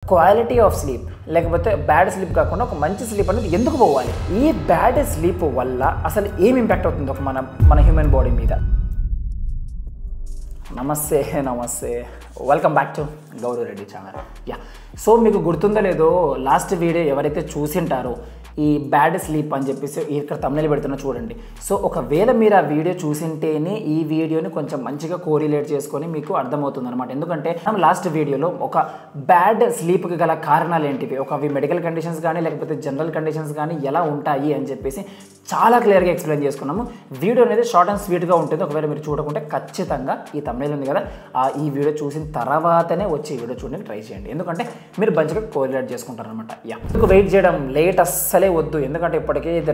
Quality of sleep లేకపోతే bad sleep కాకుండా ఒక మంచి స్లీప్ అనేది ఎందుకు పోవాలి? ఈ బ్యాడ్ స్లీప్ వల్ల అసలు ఏం ఇంపాక్ట్ అవుతుంది ఒక మన హ్యూమన్ బాడీ మీద? నమస్తే welcome back to Gaurav Reddy channel. So మీకు గుర్తుందో లేదో, లాస్ట్ వీడియో ఎవరైతే చూసింటారో ఈ బ్యాడ్ స్లీప్ అని చెప్పేసి ఇక్కడ తమ్నెల్ పెడుతున్నా చూడండి. సో ఒకవేళ మీరు ఆ వీడియో చూసింటేనే ఈ వీడియోని కొంచెం మంచిగా కోరిలేట్ చేసుకొని మీకు అర్థమవుతుంది అనమాట. ఎందుకంటే మనం లాస్ట్ వీడియోలో ఒక బ్యాడ్ స్లీప్కి గల కారణాలు ఏంటివి, అవి మెడికల్ కండిషన్స్ కానీ లేకపోతే జనరల్ కండిషన్స్ కానీ ఎలా ఉంటాయి అని చెప్పేసి చాలా క్లియర్గా ఎక్స్ప్లెయిన్ చేసుకున్నాము. వీడియో అనేది షార్ట్ అండ్ స్వీట్గా ఉంటుంది. ఒకవేళ మీరు చూడకుంటే ఖచ్చితంగా ఈ తమ్నెల్ ఉంది కదా, ఈ వీడియో చూసిన తర్వాతనే వచ్చి వీడియో చూడడానికి ట్రై చేయండి. ఎందుకంటే మీరు మంచిగా కోరిలేట్ చేసుకుంటారు అనమాట. మీకు వెయిట్ చేయడం లేట్ అస్సలే వద్దు. ఎందుకంటే ఇప్పటికీ ఇది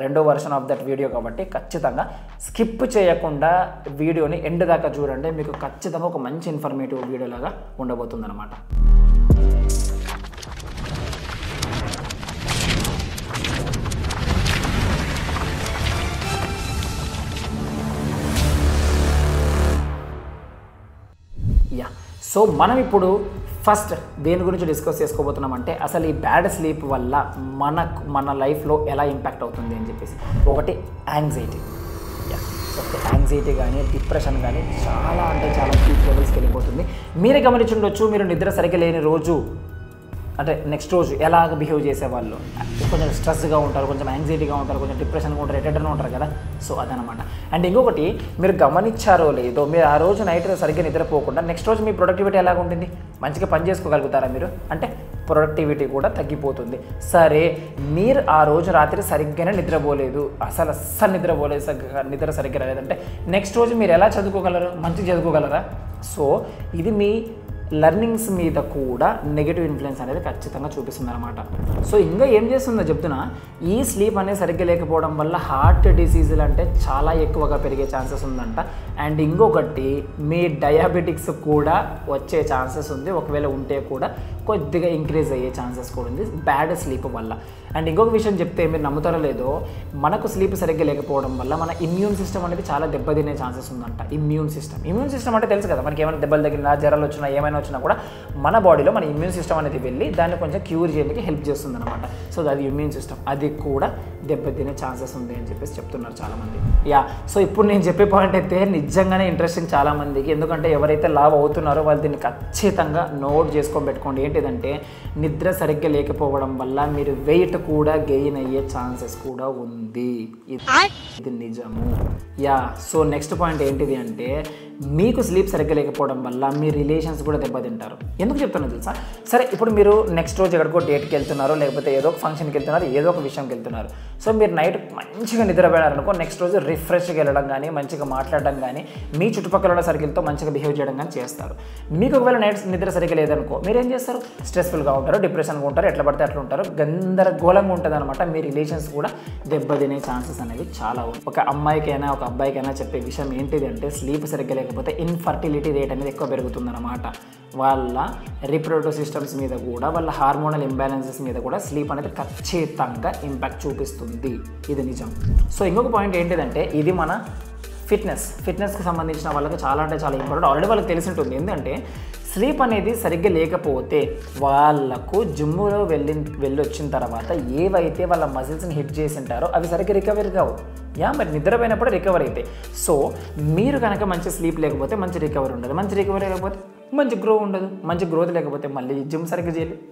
రెండో వర్షన్ ఆఫ్ దట్ వీడియో కాబట్టి ఖచ్చితంగా స్కిప్ చేయకుండా వీడియోని ఎండ్ దాకా చూడండి. మీకు ఖచ్చితంగా ఒక మంచి ఇన్ఫర్మేటివ్ వీడియో లాగా ఉండబోతుంది అనమాట. సో మనం ఇప్పుడు ఫస్ట్ దేని గురించి డిస్కస్ చేసుకోబోతున్నామంటే అసలు ఈ బ్యాడ్ స్లీప్ వల్ల మన లైఫ్లో ఎలా ఇంపాక్ట్ అవుతుంది అని చెప్పేసి. ఒకటి యాంగ్జైటీ. యాంగ్జైటీ కానీ డిప్రెషన్ కానీ చాలా అంటే చాలా పీక్ లెవెల్స్కి వెళ్ళిపోతుంది. మీరే గమనించుండొచ్చు, మీరు నిద్ర సరిగ్గా లేని రోజు అంటే నెక్స్ట్ రోజు ఎలాగ బిహేవ్ చేసేవాళ్ళు. కొంచెం స్ట్రెస్గా ఉంటారు, కొంచెం యాంగ్జైటీగా ఉంటారు, కొంచెం డిప్రెషన్గా ఉంటారు, ఎటెటర్గా ఉంటారు కదా. సో అదనమాట. అండ్ ఇంకొకటి మీరు గమనించారో లేదో, మీరు ఆ రోజు నైట్ సరిగ్గా నిద్రపోకుండా నెక్స్ట్ రోజు మీ ప్రొడక్టివిటీ ఎలాగ ఉంటుంది? మంచిగా పని చేసుకోగలుగుతారా మీరు? అంటే ప్రొడక్టివిటీ కూడా తగ్గిపోతుంది. సరే, మీరు ఆ రోజు రాత్రి సరిగ్గానే నిద్రపోలేదు, అస్సలు నిద్ర సరిగ్గా రాలేదంటే నెక్స్ట్ రోజు మీరు ఎలా చదువుకోగలరు? మంచిగా చదువుకోగలరా? సో ఇది మీ లెర్నింగ్స్ మీద కూడా నెగిటివ్ ఇన్ఫ్లుయెన్స్ అనేది ఖచ్చితంగా చూపిస్తుంది అనమాట. సో ఇంకా ఏం చేస్తుందో చెప్తున్నా, ఈ స్లీప్ అనేది సరిగ్గా లేకపోవడం వల్ల హార్ట్ డిసీజులు అంటే చాలా ఎక్కువగా పెరిగే ఛాన్సెస్ ఉందంట. అండ్ ఇంకొకటి మీ డయాబెటిక్స్ కూడా వచ్చే ఛాన్సెస్ ఉంది. ఒకవేళ ఉంటే కూడా కొద్దిగా ఇంక్రీజ్ అయ్యే ఛాన్సెస్ కూడా ఉంది బ్యాడ్ స్లీప్ వల్ల. అండ్ ఇంకొక విషయం చెప్తే మీరు నమ్ముతారో లేదో, మనకు స్లీప్ సరిగ్గా లేకపోవడం వల్ల మన ఇమ్యూన్ సిస్టమ్ అనేది చాలా దెబ్బతినే ఛాన్సెస్ ఉందంట. ఇమ్యూన్ సిస్టమ్ అంటే తెలుసు కదా, మనకి ఏమైనా దెబ్బలు తగిలినా, జ్వరాలు వచ్చినా, ఏమైనా వచ్చినా కూడా మన బాడీలో మన ఇమ్యూన్ సిస్టమ్ అనేది వెళ్ళి దాన్ని కొంచెం క్యూర్ చేయడానికి హెల్ప్ చేస్తుంది అనమాట. సో అది ఇమ్యూన్ సిస్టమ్, అది కూడా దెబ్బతినే ఛాన్సెస్ ఉంది అని చెప్పేసి చెప్తున్నారు చాలామంది. సో ఇప్పుడు నేను చెప్పే పాయింట్ అయితే నిజంగానే ఇంట్రెస్టింగ్ చాలామందికి. ఎందుకంటే ఎవరైతే లావ్ అవుతున్నారో వాళ్ళు దీన్ని ఖచ్చితంగా నోట్ చేసుకొని పెట్టుకోండి. ఏంటిదంటే నిద్ర సరిగ్గా లేకపోవడం వల్ల మీరు వెయిట్ కూడా గెయిన్ అయ్యే ఛాన్సెస్ కూడా ఉంది. ఇది నిజము. సో నెక్స్ట్ పాయింట్ ఏంటిది అంటే, మీకు స్లీప్ సరిగ్గా లేకపోవడం వల్ల మీ రిలేషన్స్ కూడా దెబ్బతింటారు. ఎందుకు చెప్తున్నా తెలుసా? సరే, ఇప్పుడు మీరు నెక్స్ట్ రోజు ఎక్కడికో డేట్కి వెళ్తున్నారు, లేకపోతే ఏదో ఒక ఫంక్షన్కి వెళ్తున్నారు, ఏదో ఒక విషయంకి వెళ్తున్నారు. సో మీరు నైట్ మంచిగా నిద్రపోయారనుకో, నెక్స్ట్ రోజు రిఫ్రెష్గా వెళ్ళడం కానీ, మంచిగా మాట్లాడడం కానీ, మీ చుట్టుపక్కల ఉన్న సర్కిల్తో మంచిగా బిహేవ్ చేయడం కానీ చేస్తారు. మీకు ఒకవేళ నైట్ నిద్ర సరిగ్గా లేదనుకో, మీరు ఏం చేస్తారు? స్ట్రెస్ఫుల్గా ఉంటారు, డిప్రెషన్గా ఉంటారు, ఎట్లా పడితే అట్లా ఉంటారు, గందరగోళంగా ఉంటుంది అనమాట. మీ రిలేషన్స్ కూడా దెబ్బతినే ఛాన్సెస్ అనేవి చాలా ఉంది. ఒక అమ్మాయికైనా ఒక అబ్బాయికైనా చెప్పే విషయం ఏంటిది అంటే, స్లీప్ సరిగ్గా లేకపోతే ఇన్ఫర్టిలిటీ రేట్ అనేది ఎక్కువ పెరుగుతుందన్నమాట. వాళ్ళ రిప్రొడక్టివ్ సిస్టమ్స్ మీద కూడా, వాళ్ళ హార్మోనల్ ఇంబ్యాలెన్సెస్ మీద కూడా స్లీప్ అనేది ఖచ్చితంగా ఇంపాక్ట్ చూపిస్తుంది. ఇది నిజం. సో ఇంకొక పాయింట్ ఏంటిదంటే, ఇది మన ఫిట్నెస్కి సంబంధించిన వాళ్ళకి చాలా అంటే చాలా ఇంపార్టెంట్. ఆల్రెడీ వాళ్ళకి తెలిసి ఉంటుంది. ఎందుకంటే స్లీప్ అనేది సరిగ్గా లేకపోతే వాళ్ళకు జిమ్లో వెళ్ళి వచ్చిన తర్వాత ఏవైతే వాళ్ళ మజిల్స్ని హిట్ చేసి ఉంటారో అవి సరిగ్గా రికవరీ కావు. మరి నిద్రపోయినప్పుడు రికవరీ అవుతాయి. సో మీరు కనుక మంచి స్లీప్ లేకపోతే మంచి రికవరీ ఉండదు, మంచి రికవరీ లేకపోతే మంచి గ్రో ఉండదు, మంచి గ్రోత్ లేకపోతే మళ్ళీ జిమ్ సరిగ్గా చేయలేదు.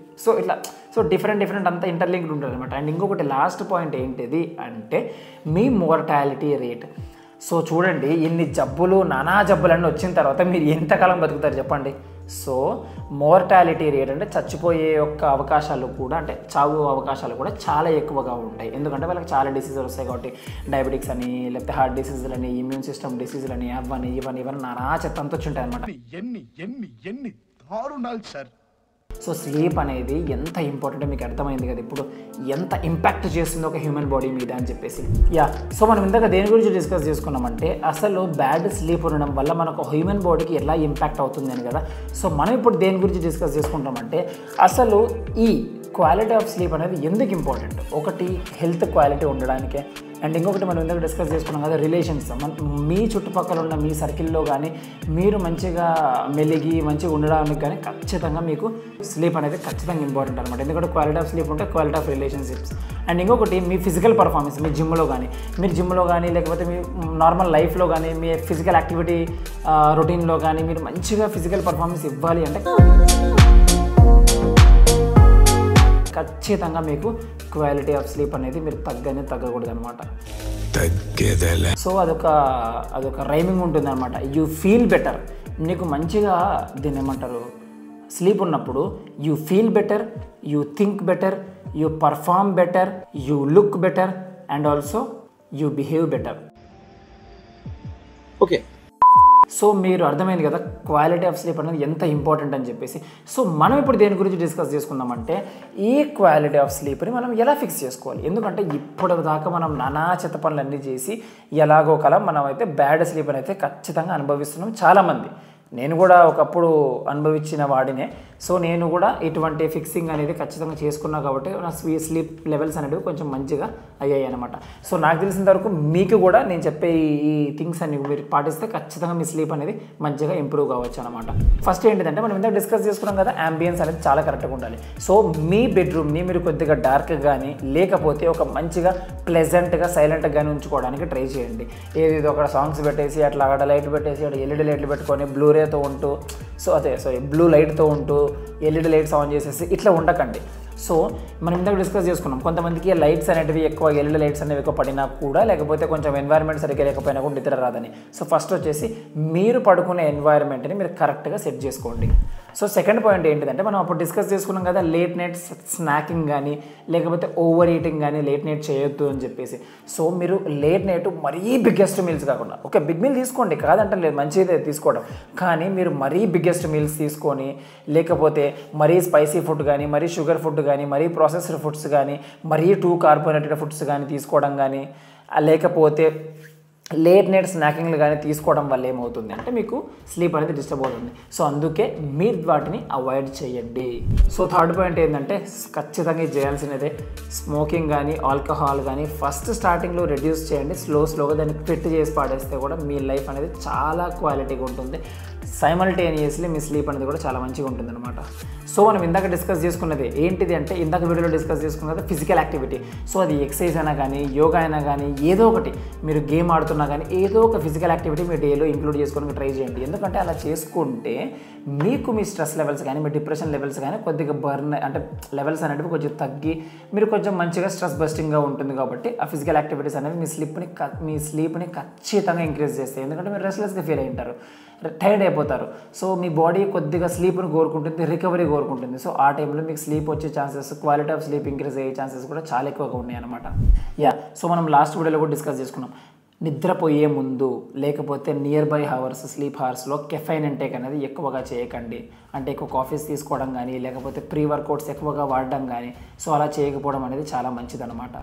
సో డిఫరెంట్ అంతా ఇంటర్లింక్డ్ ఉంటుంది అనమాట. అండ్ ఇంకొకటి లాస్ట్ పాయింట్ ఏంటిది అంటే, మీ మోర్టాలిటీ రేట్. సో చూడండి, ఇన్ని జబ్బులు, నానా జబ్బులన్నీ వచ్చిన తర్వాత మీరు ఎంతకాలం బతుకుతారు చెప్పండి? సో మోర్టాలిటీ రేట్ అంటే చచ్చిపోయే యొక్క అవకాశాలు కూడా, అంటే చావు అవకాశాలు కూడా చాలా ఎక్కువగా ఉంటాయి. ఎందుకంటే వాళ్ళకి చాలా డిసీజులు వస్తాయి కాబట్టి, డయాబెటిక్స్ అని, లేకపోతే హార్ట్ డిసీజులు అని, ఇమ్యూన్ సిస్టమ్ డిసీజులు అని, ఇవన్నీ నానా చెత్తంతా వచ్చుంటాయి అనమాట. ఎన్ని దారుణాలు సార్. సో స్లీప్ అనేది ఎంత ఇంపార్టెంట్ మీకు అర్థమైంది కదా ఇప్పుడు, ఎంత ఇంపాక్ట్ చేస్తుందో ఒక హ్యూమన్ బాడీ మీద అని చెప్పేసి. సో మనం ఇందాక దేని గురించి డిస్కస్ చేసుకున్నామంటే, అసలు బ్యాడ్ స్లీప్ ఉండడం వల్ల మనకు హ్యూమన్ బాడీకి ఎలా ఇంపాక్ట్ అవుతుంది అని కదా. సో మనం ఇప్పుడు దేని గురించి డిస్కస్ చేసుకుంటామంటే, అసలు ఈ క్వాలిటీ ఆఫ్ స్లీప్ అనేది ఎందుకు ఇంపార్టెంట్? ఒకటి హెల్త్ క్వాలిటీ ఉండడానికే, అండ్ ఇంకొకటి మనం ఇందాక డిస్కస్ చేసుకున్నాం కదా, రిలేషన్స్. మీ చుట్టుపక్కల ఉన్న మీ సర్కిల్లో కానీ మీరు మంచిగా మెలిగి మంచిగా ఉండడానికి కానీ ఖచ్చితంగా మీకు స్లీప్ అనేది ఖచ్చితంగా ఇంపార్టెంట్ అనమాట. ఎందుకంటే క్వాలిటీ ఆఫ్ స్లీప్ ఉంటే క్వాలిటీ ఆఫ్ రిలేషన్షిప్స్. అండ్ ఇంకొకటి మీ ఫిజికల్ పర్ఫార్మెన్స్, మీ జిమ్లో కానీ, మీరు జిమ్లో కానీ లేకపోతే మీ నార్మల్ లైఫ్లో కానీ మీ ఫిజికల్ యాక్టివిటీ రొటీన్లో కానీ మీరు మంచిగా ఫిజికల్ పర్ఫార్మెన్స్ ఇవ్వాలి అంటే ఖచ్చితంగా మీకు క్వాలిటీ ఆఫ్ స్లీప్ అనేది మీరు తగ్గకూడదు అనమాట. సో అదొక రైమింగ్ ఉంటుంది అనమాట. యూ ఫీల్ బెటర్, నీకు మంచిగా దీన్ని ఏమంటారు, స్లీప్ ఉన్నప్పుడు you feel better, you think better, you perform better, you look better and also you behave better. Okay, so మీరు అర్థమైంది కదా క్వాలిటీ ఆఫ్ స్లీప్ అనేది ఎంత ఇంపార్టెంట్ అని చెప్పేసి. సో మనం ఇప్పుడు దేని గురించి డిస్కస్ చేసుకుందామంటే ఈ క్వాలిటీ ఆఫ్ స్లీప్ని మనం ఎలా ఫిక్స్ చేసుకోవాలి. ఎందుకంటే ఇప్పటిదాకా మనం నానా చెత్త పనులన్నీ చేసి ఎలాగో కల మనం అయితే బ్యాడ్ స్లీప్ అని అయితే ఖచ్చితంగా అనుభవిస్తున్నాం చాలామంది. నేను కూడా ఒకప్పుడు అనుభవించిన వాడినే. సో నేను కూడా ఇటువంటి ఫిక్సింగ్ అనేది ఖచ్చితంగా చేసుకున్నా కాబట్టి నా స్లీప్ లెవెల్స్ అనేవి కొంచెం మంచిగా అయ్యాయి అనమాట. సో నాకు తెలిసినంత వరకు మీకు కూడా నేను చెప్పే ఈ థింగ్స్ అన్ని మీరు పాటిస్తే ఖచ్చితంగా మీ స్లీప్ అనేది మంచిగా ఇంప్రూవ్ కావచ్చు అనమాట. ఫస్ట్ ఏంటిదంటే మనం ఇందాక డిస్కస్ చేసుకున్నాం కదా, అంబియన్స్ అనేది చాలా కరెక్ట్గా ఉండాలి. సో మీ బెడ్రూమ్ని మీరు కొద్దిగా డార్క్ కానీ లేకపోతే ఒక మంచిగా ప్లెజెంట్గా సైలెంట్గా కానీ ఉంచుకోవడానికి ట్రై చేయండి. ఏదో ఒక సాంగ్స్ పెట్టేసి అట్లా అక్కడ లైట్ పెట్టేసి అక్కడ ఎల్ఈడి లైట్లు పెట్టుకొని బ్లూరేతో ఉంటూ బ్లూ లైట్తో ఉంటూ ఎల్ఈడి లైట్స్ ఆన్ చేసేసి ఇట్లా ఉండకండి. సో మనం ఇందాక డిస్కస్ చేసుకున్నాం, కొంతమందికి లైట్స్ అనేటివి ఎక్కువ ఎల్ఈడి లైట్స్ అనేవి ఎక్కువ పడినా కూడా లేకపోతే కొంచెం ఎన్వైర్న్మెంట్ సరిగ్గా లేకపోయినా కూడా నిద్ర రాదని. సో ఫస్ట్ వచ్చేసి మీరు పడుకునే ఎన్వైర్న్మెంట్ని మీరు కరెక్ట్గా సెట్ చేసుకోండి. సో సెకండ్ పాయింట్ ఏంటిదంటే మనం అప్పుడు డిస్కస్ చేసుకున్నాం కదా, లేట్ నైట్ స్నాకింగ్ కానీ లేకపోతే ఓవర్ ఈటింగ్ కానీ లేట్ నైట్ చేయొద్దు అని చెప్పేసి. సో మీరు లేట్ నైట్ మరీ బిగ్గెస్ట్ మీల్స్ కాకుండా, ఓకే బిగ్ మీల్ తీసుకోండి కాదంటే లేదు, మంచిదే తీసుకోవడం, కానీ మీరు మరీ బిగ్గెస్ట్ మీల్స్ తీసుకొని లేకపోతే మరీ స్పైసీ ఫుడ్ కానీ మరీ షుగర్ ఫుడ్ కానీ మరీ ప్రాసెస్డ్ ఫుడ్స్ కానీ మరీ టూ కార్బోనేటెడ్ ఫుడ్స్ కానీ తీసుకోవడం కానీ లేకపోతే లేట్ నైట్ స్నాకింగ్లు కానీ తీసుకోవడం వల్ల ఏమవుతుంది అంటే మీకు స్లీప్ అనేది డిస్టర్బ్ అవుతుంది. సో అందుకే మీరు వాటిని అవాయిడ్ చేయండి. సో థర్డ్ పాయింట్ ఏంటంటే ఖచ్చితంగా చేయాల్సినదే స్మోకింగ్ కానీ ఆల్కహాల్ కానీ ఫస్ట్ స్టార్టింగ్లో రెడ్యూస్ చేయండి. స్లోగా దాన్ని క్విట్ చేసి పాడేస్తే కూడా మీ లైఫ్ అనేది చాలా క్వాలిటీగా ఉంటుంది. సైమల్టేనియస్లీ మీ స్లీప్ అనేది కూడా చాలా మంచిగా ఉంటుంది అనమాట. సో మనం ఇందాక డిస్కస్ చేసుకున్నది ఏంటిది అంటే ఇందాక వీడియోలో డిస్కస్ చేసుకున్నది ఫిజికల్ యాక్టివిటీ. సో అది ఎక్సర్సైజ్ అయినా కానీ యోగా అయినా కానీ ఏదో ఒకటి మీరు గేమ్ ఆడుతున్నా కానీ ఏదో ఒక ఫిజికల్ యాక్టివిటీ మీ డేలో ఇంక్లూడ్ చేసుకోవడానికి ట్రై చేయండి. ఎందుకంటే అలా చేసుకుంటే మీకు మీ స్ట్రెస్ లెవెల్స్ కానీ మీ డిప్రెషన్ లెవెల్స్ కానీ కొద్దిగా అంటే లెవెల్స్ అనేవి కొంచెం తగ్గి మీరు కొంచెం మంచిగా స్ట్రెస్ బస్టింగ్గా ఉంటుంది. కాబట్టి ఆ ఫిజికల్ యాక్టివిటీస్ అనేవి మీ స్లీప్ని ఖచ్చితంగా ఇంక్రీజ్ చేస్తాయి. ఎందుకంటే మీరు రెస్ట్లెస్గా ఫీల్ అయి ఉంటారు, టైర్డ్ అయిపోతారు. సో మీ బాడీ కొద్దిగా స్లీప్ని కోరుకుంటుంది, రికవరీ కోరుకుంటుంది. సో ఆ టైంలో మీకు స్లీప్ వచ్చే chances, quality of sleep increase అయ్యే ఛాన్సెస్ కూడా చాలా ఎక్కువగా ఉన్నాయి అనమాట. సో మనం లాస్ట్ వీడియోలో కూడా డిస్కస్ చేసుకున్నాం, నిద్రపోయే ముందు లేకపోతే నియర్ బై స్లీప్ హవర్స్లో కెఫైన్ ఇంటేక్ అనేది ఎక్కువగా చేయకండి. అంటే ఎక్కువ కాఫీస్ తీసుకోవడం కానీ లేకపోతే ప్రీ వర్కౌట్స్ ఎక్కువగా వాడడం కానీ సో అలా చేయకపోవడం అనేది చాలా మంచిదన్నమాట.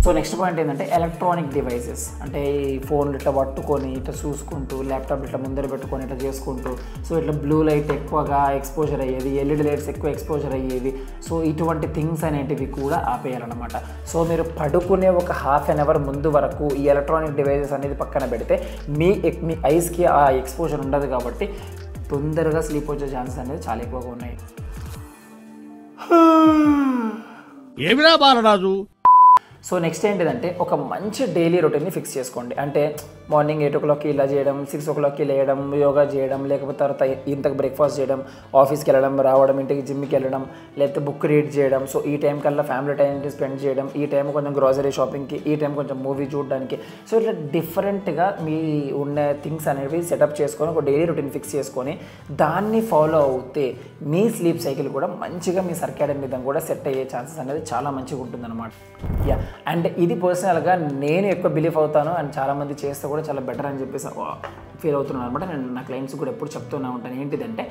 సో నెక్స్ట్ పాయింట్ ఏంటంటే ఎలక్ట్రానిక్ డివైసెస్, అంటే ఈ ఫోన్లు ఇట్లా పట్టుకొని ఇట్లా చూసుకుంటూ ల్యాప్టాప్ ఇట్లా ముందర పెట్టుకొని ఇట్లా చేసుకుంటూ సో ఇట్లా బ్లూ లైట్ ఎక్కువగా ఎక్స్పోజర్ అయ్యేది, ఎల్ఈడి లైట్స్ ఎక్కువ ఎక్స్పోజర్ అయ్యేవి. సో ఇటువంటి థింగ్స్ అనేటివి కూడా ఆపేయాలన్నమాట. సో మీరు పడుకునే ఒక హాఫ్ అన్ అవర్ ముందు వరకు ఈ ఎలక్ట్రానిక్ డివైసెస్ అనేది పక్కన పెడితే మీ ఐస్కి ఆ ఎక్స్పోజర్ ఉండదు కాబట్టి తొందరగా స్లీప్ వచ్చే ఛాన్సెస్ అనేది చాలా ఎక్కువగా ఉన్నాయి. ఏమిరా బాలరాజు. సో నెక్స్ట్ ఏంటిదంటే ఒక మంచి డైలీ రొటీన్ని ఫిక్స్ చేసుకోండి. అంటే మార్నింగ్ 8 o'clockకి ఇలా చేయడం, 6 o'clockకి లేయడం, యోగా చేయడం, లేకపోతే తర్వాత ఇంతకు బ్రేక్ఫాస్ట్ చేయడం, ఆఫీస్కి వెళ్ళడం, రావడం, ఇంటికి జిమ్కి వెళ్ళడం, లేకపోతే బుక్ రీడ్ చేయడం. సో ఈ టైం కల్లా ఫ్యామిలీ టైం స్పెండ్ చేయడం, ఈ టైం కొంచెం గ్రాసరీ షాపింగ్కి, ఈ టైం కొంచెం మూవీ చూడడానికి. సో ఇట్లా డిఫరెంట్గా మీ ఉన్న థింగ్స్ అనేవి సెటప్ చేసుకొని ఒక డైలీ రొటీన్ ఫిక్స్ చేసుకొని దాన్ని ఫాలో అవుతే మీ స్లీప్ సైకిల్ కూడా మంచిగా మీ సర్కాడియన్ విధంగా కూడా సెట్ అయ్యే ఛాన్సెస్ అనేది చాలా మంచిగా ఉంటుందన్నమాట. అండ్ ఇది పర్సనల్గా నేను ఎక్కువ బిలీవ్ అవుతాను అండ్ చాలామంది చేస్తే కూడా చాలా బెటర్ అని చెప్పేసి ఫీల్ అవుతున్నాను అనమాట. నేను నా క్లయింట్స్ కూడా ఎప్పుడు చెప్తూనే ఉంటాను, ఏంటిదంటే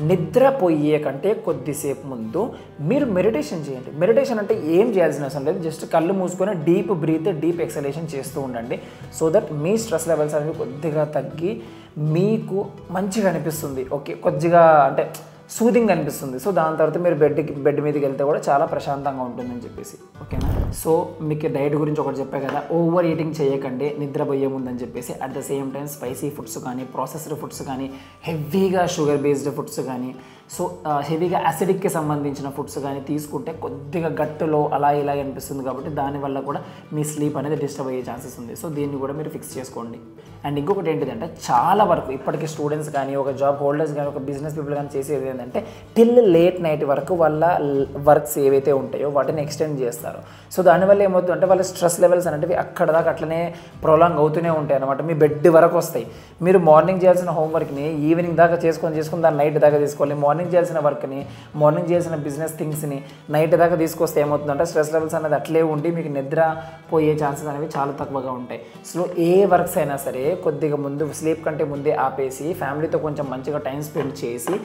నిద్రపోయే కంటే కొద్దిసేపు ముందు మీరు మెడిటేషన్ చేయండి. మెడిటేషన్ అంటే ఏం చేయాల్సిన అవసరం లేదు, జస్ట్ కళ్ళు మూసుకొని డీప్ బ్రీత్, డీప్ ఎక్సలేషన్ చేస్తూ ఉండండి. So that me stress levels అనేవి కొద్దిగా తగ్గి మీకు మంచిగా అనిపిస్తుంది. ఓకే కొద్దిగా అంటే సూదింగ్ అనిపిస్తుంది. సో దాని తర్వాత మీరు బెడ్ మీదకి వెళ్తే కూడా చాలా ప్రశాంతంగా ఉంటుందని చెప్పేసి. ఓకేనా? సో మీకు డైట్ గురించి ఒకటి చెప్పా కదా, ఓవర్ ఈటింగ్ చేయకండి నిద్రపోయే ముందని చెప్పేసి. At the same time spicy foods కానీ, ప్రాసెస్డ్ ఫుడ్స్ కానీ, హెవీగా షుగర్ బేస్డ్ ఫుడ్స్ కానీ, సో హెవీగా యాసిడిక్కి సంబంధించిన ఫుడ్స్ కానీ తీసుకుంటే కొద్దిగా గట్టులో అలా ఇలా అనిపిస్తుంది. కాబట్టి దానివల్ల కూడా మీ స్లీప్ అనేది డిస్టర్బ్ అయ్యే ఛాన్సెస్ ఉంది. సో దీన్ని కూడా మీరు ఫిక్స్ చేసుకోండి. అండ్ ఇంకొకటి ఏంటిదంటే, చాలా వరకు ఇప్పటికీ స్టూడెంట్స్ కానీ, ఒక జాబ్ హోల్డర్స్ కానీ, ఒక బిజినెస్ పీపుల్ కానీ చేసేది ఏంటంటే టిల్ లేట్ నైట్ వరకు వాళ్ళ వర్క్స్ ఏవైతే ఉంటాయో వాటిని ఎక్స్టెండ్ చేస్తారు. సో దానివల్ల ఏమవుతుందంటే వాళ్ళ స్ట్రెస్ లెవెల్స్ అనేవి అక్కడ దాకా అట్లనే ప్రొలాంగ్ అవుతూనే ఉంటాయి అనమాట. మీ బెడ్ వరకు వస్తాయి. మీరు మార్నింగ్ చేయాల్సిన హోంవర్క్ని ఈవినింగ్ దాకా చేసుకొని దాన్ని నైట్ దాకా తీసుకోవాలి. మార్నింగ్ చేయాల్సిన వర్క్ని, మార్నింగ్ చేయాల్సిన బిజినెస్ థింగ్స్ని నైట్ దాకా తీసుకొస్తే ఏమవుతుందంటే స్ట్రెస్ లెవెల్స్ అనేది అట్లే ఉండి మీకు నిద్ర పోయే ఛాన్సెస్ అనేవి చాలా తక్కువగా ఉంటాయి. సో ఏ వర్క్స్ అయినా సరే కొద్దిగా ముందు స్లీప్ కంటే ముందే ఆపేసి ఫ్యామిలీతో కొంచెం మంచిగా టైం స్పెండ్ చేసి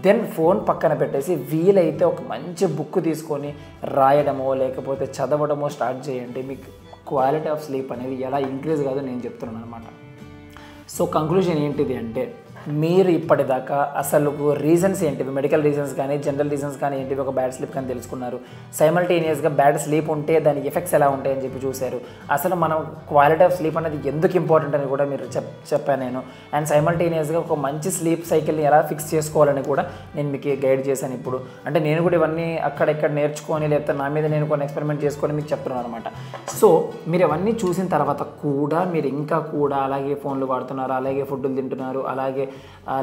దెన్ ఫోన్ పక్కన పెట్టేసి వీలైతే ఒక మంచి బుక్ తీసుకొని రాయడమో లేకపోతే చదవడమో స్టార్ట్ చేయండి. మీకు క్వాలిటీ ఆఫ్ స్లీప్ అనేది ఎలా ఇంక్రీజ్ కాదో నేను చెప్తున్నాను అనమాట. సో కంక్లూజన్ ఏంటిది అంటే, మీరు ఇప్పటిదాకా అసలు రీజన్స్ ఏంటివి, మెడికల్ రీజన్స్ కానీ జనరల్ రీజన్స్ కానీ ఏంటివి ఒక బ్యాడ్ స్లీప్ కానీ తెలుసుకున్నారు. సైమల్టేనియస్గా బ్యాడ్ స్లీప్ ఉంటే దాని ఎఫెక్ట్స్ ఎలా ఉంటాయని చెప్పి చూశారు. అసలు మనం క్వాలిటీ ఆఫ్ స్లీప్ అనేది ఎందుకు ఇంపార్టెంట్ అని కూడా మీరు చెప్పాను నేను. అండ్ సైమల్టేనియస్గా ఒక మంచి స్లీప్ సైకిల్ని ఎలా ఫిక్స్ చేసుకోవాలని కూడా నేను మీకు గైడ్ చేశాను. ఇప్పుడు అంటే నేను కూడా ఇవన్నీ అక్కడెక్కడ నేర్చుకొని లేకపోతే నా మీద నేను కొన్ని ఎక్స్పెరిమెంట్ చేసుకొని మీకు చెప్తున్నాను అనమాట. సో మీరు అవన్నీ చూసిన తర్వాత కూడా మీరు ఇంకా కూడా అలాగే ఫోన్లు వాడుతున్నారు, అలాగే ఫుడ్లు తింటున్నారు, అలాగే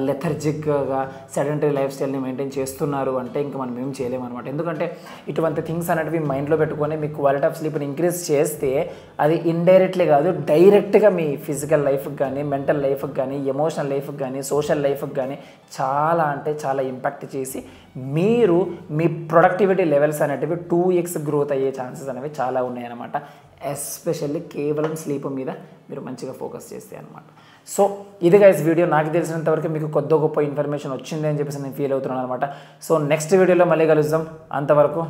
లెథర్జిక్గా సెడెంటరీ లైఫ్ స్టైల్ని మెయింటైన్ చేస్తున్నారు అంటే ఇంకా మనం ఏం చేయలేము అనమాట. ఎందుకంటే ఇటువంటి థింగ్స్ అనేవి మైండ్లో పెట్టుకొని మీ క్వాలిటీ ఆఫ్ స్లీప్ని ఇంక్రీజ్ చేస్తే అది ఇండైరెక్ట్లీ కాదు డైరెక్ట్గా మీ ఫిజికల్ లైఫ్కి కానీ, మెంటల్ లైఫ్కి కానీ, ఎమోషనల్ లైఫ్కి కానీ, సోషల్ లైఫ్కి కానీ చాలా అంటే చాలా ఇంపాక్ట్ చేసి మీరు మీ ప్రొడక్టివిటీ లెవెల్స్ అనేటివి 2x గ్రోత్ అయ్యే ఛాన్సెస్ అనేవి చాలా ఉన్నాయన్నమాట. ఎస్పెషల్లీ కేవలం స్లీప్ మీద మీరు మంచిగా ఫోకస్ చేస్తే అనమాట. సో ఇది గైస్ వీడియో. నాకు తెలిసినంతవరకు మీకు కొద్ది గొప్ప ఇన్ఫర్మేషన్ వచ్చింది అని చెప్పేసి నేను ఫీల్ అవుతున్నాను అనమాట. సో నెక్స్ట్ వీడియోలో మళ్ళీ కలుద్దాం. అంతవరకు